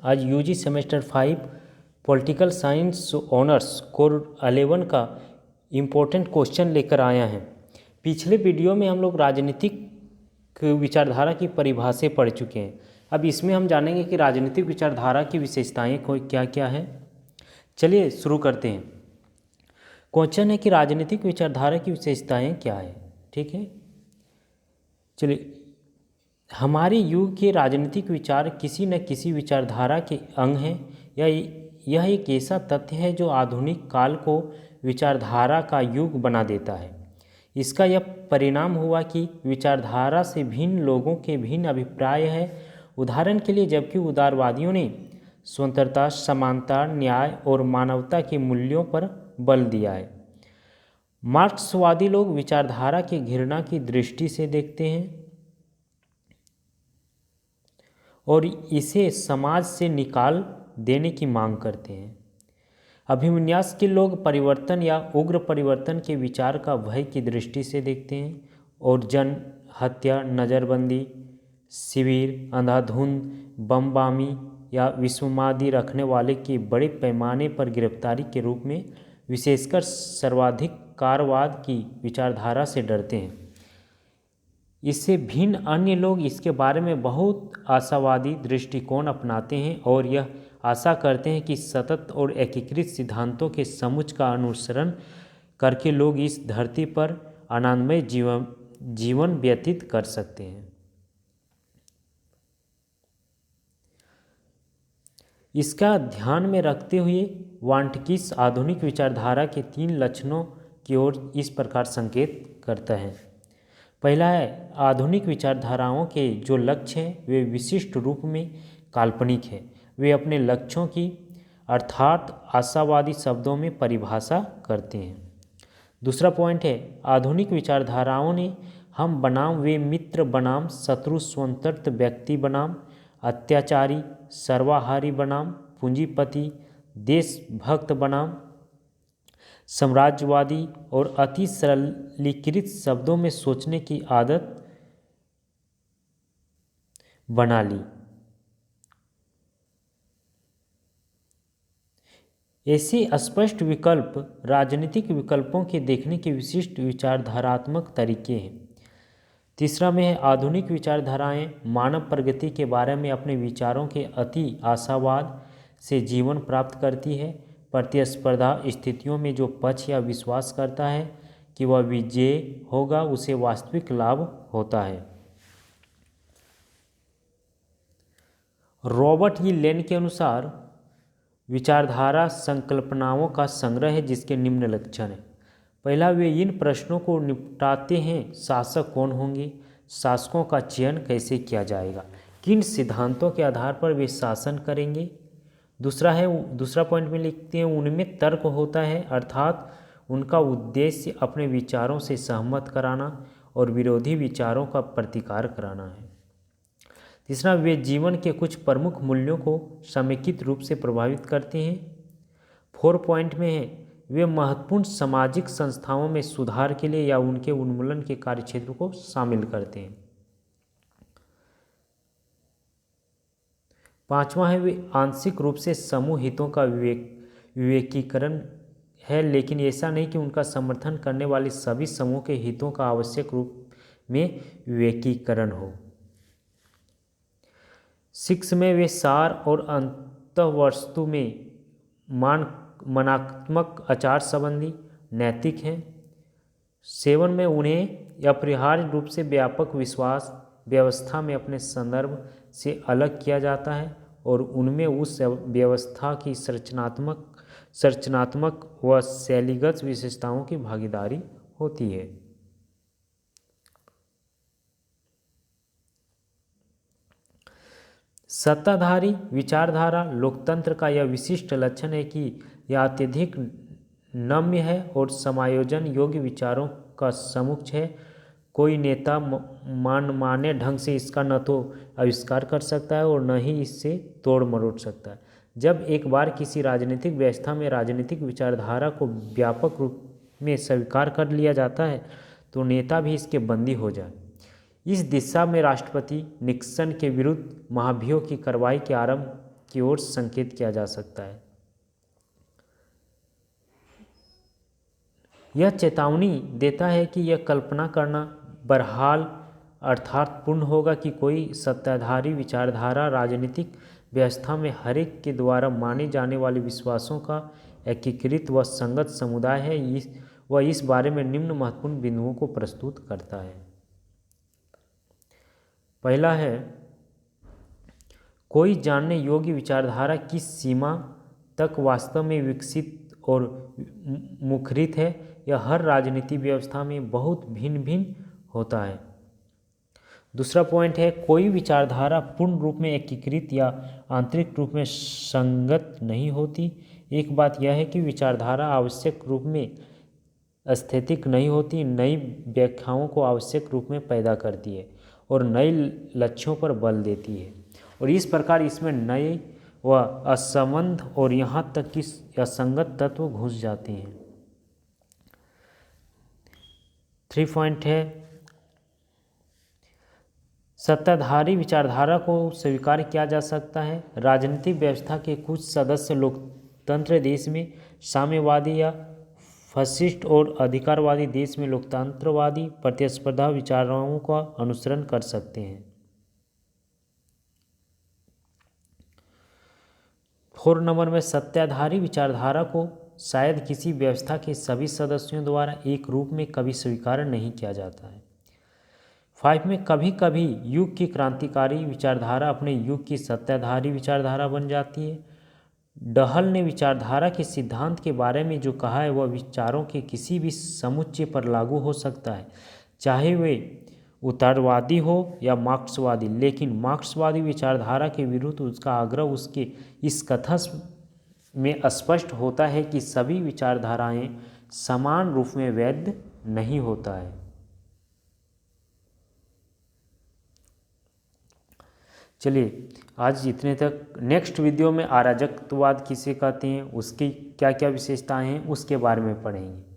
आज UG semester 5 political science honours core 11 का important question लेकर आया हैं। पिछले वीडियो में हम लोग राजनीतिक विचारधारा की परिभाषा पढ़ चुके हैं। अब इसमें हम जानेंगे कि राजनीतिक विचारधारा की विशेषताएं क्या क्या है। चलिए शुरू करते हैं। क्वेश्चन है कि राजनीतिक विचारधारा की विशेषताएं क्या है। ठीक है, चलिए। हमारे युग के राजनीतिक विचार किसी न किसी विचारधारा के अंग हैं। यह एक ऐसा तथ्य है जो आधुनिक काल को विचारधारा का युग बना देता है। इसका यह परिणाम हुआ कि विचारधारा से भिन्न लोगों के भिन्न अभिप्राय हैं। उदाहरण के लिए, जबकि उदारवादियों ने स्वतंत्रता, समानता, न्याय और मानवता के मूल्यों पर बल दिया है, मार्क्सवादी लोग विचारधारा की घृणा की दृष्टि से देखते हैं और इसे समाज से निकाल देने की मांग करते हैं। अभिविन्यास के लोग परिवर्तन या उग्र परिवर्तन के विचार का भय की दृष्टि से देखते हैं और जन हत्या, नज़रबंदी, शिविर, अंधाधुंध, बमबामी या विस्मयवादी रखने वाले की बड़े पैमाने पर गिरफ्तारी के रूप में विशेषकर सर्वाधिकारवाद की विचारधारा से डरते हैं। इससे भिन्न अन्य लोग इसके बारे में बहुत आशावादी दृष्टिकोण अपनाते हैं और यह आशा करते हैं कि सतत और एकीकृत सिद्धांतों के समुच्चय का अनुसरण करके लोग इस धरती पर आनंदमय जीवन व्यतीत कर सकते हैं। इसका ध्यान में रखते हुए वांटकिस आधुनिक विचारधारा के 3 लक्षणों की ओर इस प्रकार संकेत करता है। पहला है, आधुनिक विचारधाराओं के जो लक्ष्य हैं वे विशिष्ट रूप में काल्पनिक है। वे अपने लक्ष्यों की अर्थात आशावादी शब्दों में परिभाषा करते हैं। दूसरा पॉइंट है, आधुनिक विचारधाराओं ने हम बनाम वे मित्र बनाम शत्रु, स्वतंत्र व्यक्ति बनाम अत्याचारी, सर्वाहारी बनाम पूंजीपति, देशभक्त बनाम साम्राज्यवादी और अति सरलीकृत शब्दों में सोचने की आदत बना ली। ऐसे स्पष्ट विकल्प राजनीतिक विकल्पों के देखने के विशिष्ट विचारधारात्मक तरीके हैं। तीसरा में है, आधुनिक विचारधाराएं मानव प्रगति के बारे में अपने विचारों के अति आशावाद से जीवन प्राप्त करती है। प्रतिस्पर्धा स्थितियों में जो पक्ष या विश्वास करता है कि वह विजयी होगा, उसे वास्तविक लाभ होता है। रॉबर्ट ई लेन के अनुसार विचारधारा संकल्पनाओं का संग्रह है जिसके निम्न लक्षण हैं। पहला, वे इन प्रश्नों को निपटाते हैं: शासक कौन होंगे, शासकों का चयन कैसे किया जाएगा, किन सिद्धांतों के आधार पर वे शासन करेंगे। दूसरा पॉइंट में लिखते हैं, उनमें तर्क होता है, अर्थात उनका उद्देश्य अपने विचारों से सहमत कराना और विरोधी विचारों का प्रतिकार कराना है। तीसरा, वे जीवन के कुछ प्रमुख मूल्यों को समेकित रूप से प्रभावित करते हैं। 4 पॉइंट में है, वे महत्वपूर्ण सामाजिक संस्थाओं में सुधार के लिए या उनके उन्मूलन के कार्यक्षेत्र को शामिल करते हैं। 5वां है, वे आंशिक रूप से समूह हितों का विवेकीकरण है, लेकिन ऐसा नहीं कि उनका समर्थन करने वाले सभी समूह के हितों का आवश्यक रूप में विवेकीकरण हो। 6 में वे सार और अंतःवस्तु में मानात्मक आचार संबंधी नैतिक हैं। 7 में उन्हें अपरिहार्य रूप से व्यापक विश्वास व्यवस्था में अपने संदर्भ से अलग किया जाता है और उनमें उस व्यवस्था की संरचनात्मक व शैलीगत विशेषताओं की भागीदारी होती है। सत्ताधारी विचारधारा लोकतंत्र का यह विशिष्ट लक्षण है कि यह अत्यधिक नम्य है और समायोजन योग्य विचारों का समुच्चय है। कोई नेता मनमाने ढंग से इसका न तो आविष्कार कर सकता है और न ही इससे तोड़ मरोड़ सकता है। जब एक बार किसी राजनीतिक व्यवस्था में राजनीतिक विचारधारा को व्यापक रूप में स्वीकार कर लिया जाता है तो नेता भी इसके बंदी हो जाए। इस दिशा में राष्ट्रपति निक्सन के विरुद्ध महाभियोग की कार्रवाई के आरंभ की ओर संकेत किया जा सकता है। यह चेतावनी देता है कि यह कल्पना करना बहरहाल अर्थात पूर्ण होगा कि कोई सत्ताधारी विचारधारा राजनीतिक व्यवस्था में हर एक के द्वारा माने जाने वाले विश्वासों का एकीकृत व संगत समुदाय है। वह इस बारे में निम्न महत्वपूर्ण बिंदुओं को प्रस्तुत करता है। पहला है, कोई जानने योग्य विचारधारा किस सीमा तक वास्तव में विकसित और मुखरित है, यह हर राजनीतिक व्यवस्था में बहुत भिन्न भिन्न होता है। दूसरा पॉइंट है, कोई विचारधारा पूर्ण रूप में एकीकृत या आंतरिक रूप में संगत नहीं होती। एक बात यह है कि विचारधारा आवश्यक रूप में स्थैतिक नहीं होती, नई व्याख्याओं को आवश्यक रूप में पैदा करती है और नए लक्ष्यों पर बल देती है, और इस प्रकार इसमें नए व असंबद्ध और यहाँ तक कि असंगत तत्व घुस जाते हैं। 3 पॉइंट है, सत्ताधारी विचारधारा को स्वीकार किया जा सकता है। राजनीतिक व्यवस्था के कुछ सदस्य लोकतंत्र देश में साम्यवादी या फैसिस्ट और अधिकारवादी देश में लोकतंत्रवादी प्रतिस्पर्धा विचारों का अनुसरण कर सकते हैं। 4 नंबर में, सत्ताधारी विचारधारा को शायद किसी व्यवस्था के सभी सदस्यों द्वारा एक रूप में कभी स्वीकार नहीं किया जाता है। 5 में, कभी कभी युग की क्रांतिकारी विचारधारा अपने युग की सत्ताधारी विचारधारा बन जाती है। डहल ने विचारधारा के सिद्धांत के बारे में जो कहा है वह विचारों के किसी भी समुच्चय पर लागू हो सकता है, चाहे वे उदारवादी हो या मार्क्सवादी, लेकिन मार्क्सवादी विचारधारा के विरुद्ध उसका आग्रह उसके इस कथन में स्पष्ट होता है कि सभी विचारधाराएं समान रूप में वैध नहीं होता है। चलिए आज इतने तक। नेक्स्ट वीडियो में अराजकतावाद किसे कहते हैं, उसकी क्या क्या विशेषताएं हैं, उसके बारे में पढ़ेंगे।